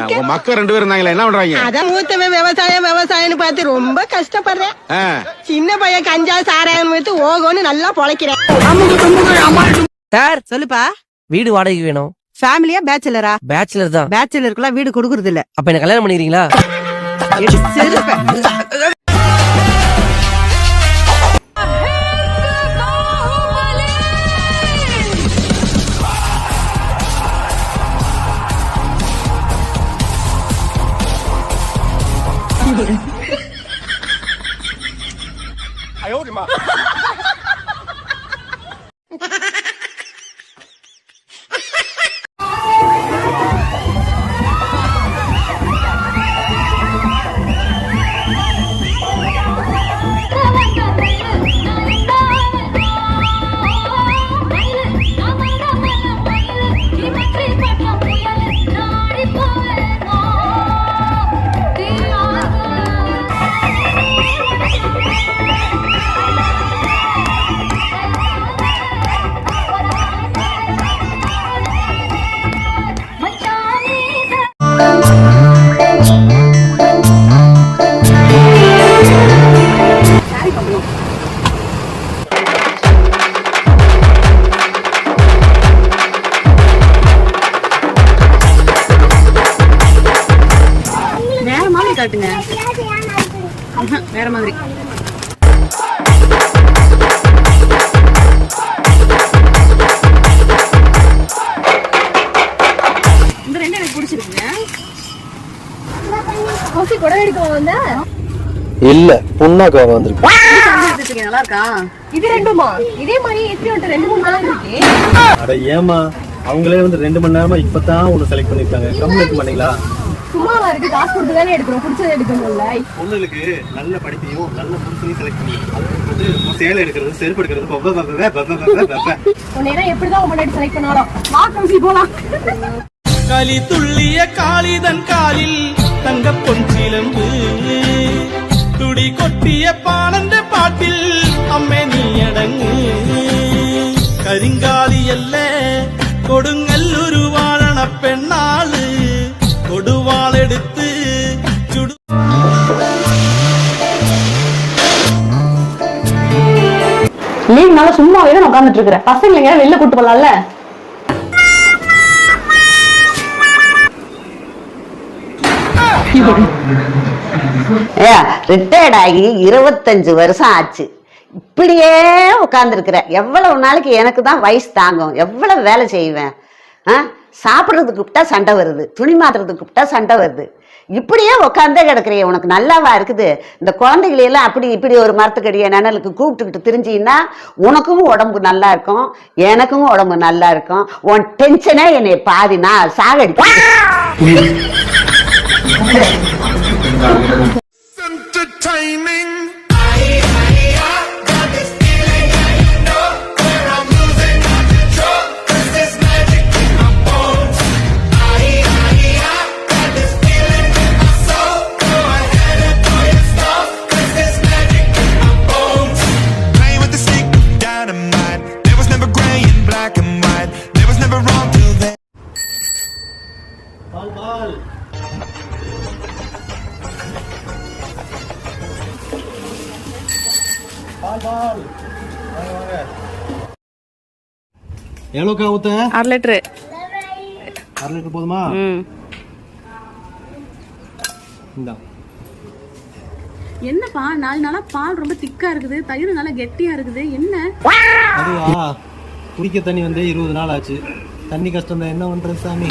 மக்கள் 2 பேரும் இருந்தாங்களே, என்ன பண்றாங்க? அதான் மூத்தவன் விவசாயம்னு பார்த்து ரொம்ப கஷ்டப்படுறேன். சின்ன பையன் கஞ்சா சாராயம் எடுத்து ஓகோன்னு நல்லா பொழைக்கிறேன். சார் சொல்லுப்பா. வீடு வாடகைக்கு வேணும். ஃபேமிலியா பேச்சுலரா? பேச்சுலர் தான். பேச்சுலருக்குலாம் வீடு கொடுக்கறது இல்ல. அப்ப என்ன கல்யாணம் பண்ணிக்கிறீங்களா? காட்டுங்க. வேற மாதிரி. இந்த ரெண்டு எனக்கு பிடிச்சிருக்குங்க. கோசி கூட எடுக்க வந்த இல்ல புண்ணாக்க வந்திருக்கு. நல்லா இருக்கா? இது ரெண்டுமா? இதே மாதிரி எத்தனை வட்ட 2-3 நாள் இருக்கு. அட ஏமா அவங்களே வந்து 2 மணி நேரமா இப்பதான் ஒன்னு செலக்ட் பண்ணிருக்காங்க. கம்ப்ளீட் பண்ணீங்களா? சும்மாவா இருக்கு? காசு கொடுத்து தானே எடுக்கிறோம். பிடிச்சதை எடுக்கணும்ல. பொண்ணுங்களுக்கு நல்ல படிப்பையும் நல்ல புருஷனையும் செலக்ட் பண்ணிருக்காங்க. சேலை எடுக்கிறது செருப்பு எடுக்கிறது உன்னை எப்படிதான் முன்னாடி செலக்ட் பண்ணாலும் வா கௌசி போலாம். களி துள்ளிய காளிதன் காலில் தங்க பொன்சிலம்பு துடி கொட்டிய பானந்த பாட்டில் அம்மே நீ அடங்கு கரிங்காலி அல்ல கொடுங்கல் உருவாழன பெண்ணாளு கொடுவாள் எடுத்து சுடு. லீவ்னால சும்மாவே தான் உட்காந்துட்டு இருக்கிறேன். பசங்க வெளில கூட்டு போலாம்ல. ரிட்டையர்ட் ஆகி 25 வருஷம் ஆச்சு. இப்படியே உட்கார்ந்துருக்கிற. எவ்வளவு நாளைக்கு எனக்கு தான் வயசு தாங்கும்? எவ்வளவு வேலை செய்வேன்? சாப்பிட்றதுக்கு கூப்பிட்டா சண்டை வருது, துணி மாத்துறதுக்கு கூப்பிட்டா சண்டை வருது. இப்படியே உட்காந்தே கிடக்குறிய. உனக்கு நல்லாவா இருக்குது? இந்த குழந்தைகளெல்லாம் அப்படி இப்படி ஒரு மரத்துக்கடிய நிழலுக்கு கூப்பிட்டுக்கிட்டு திரிஞ்சின்னா உனக்கும் உடம்பு நல்லா இருக்கும், எனக்கும் உடம்பு நல்லா இருக்கும். உன் டென்ஷனே என்னை பாதி நான் சாகடிக்க. எவ்வளோக்கா ஊத்த? 1/2 லிட்டரு. 1/2 லிட்டர் போதுமா? என்னப்பா 4 நாளா பால் ரொம்ப திக்கா இருக்குது, தயிர் நல்லா கெட்டியா இருக்குது. என்ன அதுவா? குடிக்க தண்ணி வந்து 20 நாள் ஆச்சு. தண்ணி கஷ்டம் தான், என்ன பண்றது சாமி?